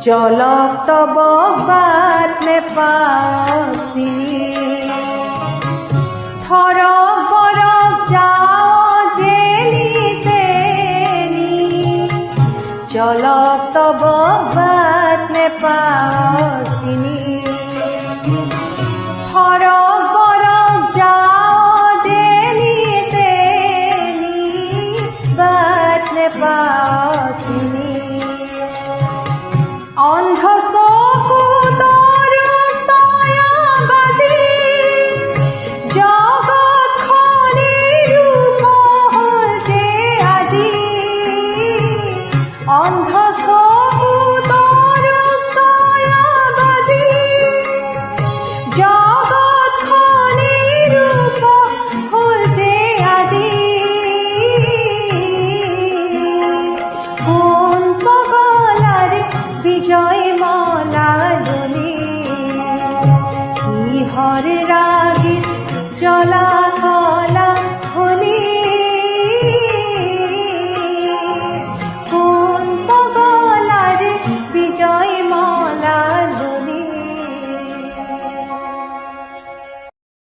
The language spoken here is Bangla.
জলক তব বাট নেপাওছি থরক বরক যাও জেলিতেনি জলক তব বাট নেপাওছিনি থরক বরক যাও জেলিতেনি বাট নেপাওছিনি অন্ধ চকু তৰুণ ছায়া বাজি জগতখনি ৰূপ হ'ল যে আজি অন্ধ চকু তৰুণ ছায়া বাজি জগতখনি ৰূপ হ'ল যে আজি কোন পগলাৰে বিজয় মালা দোলে কিহর রাগে জ্বলা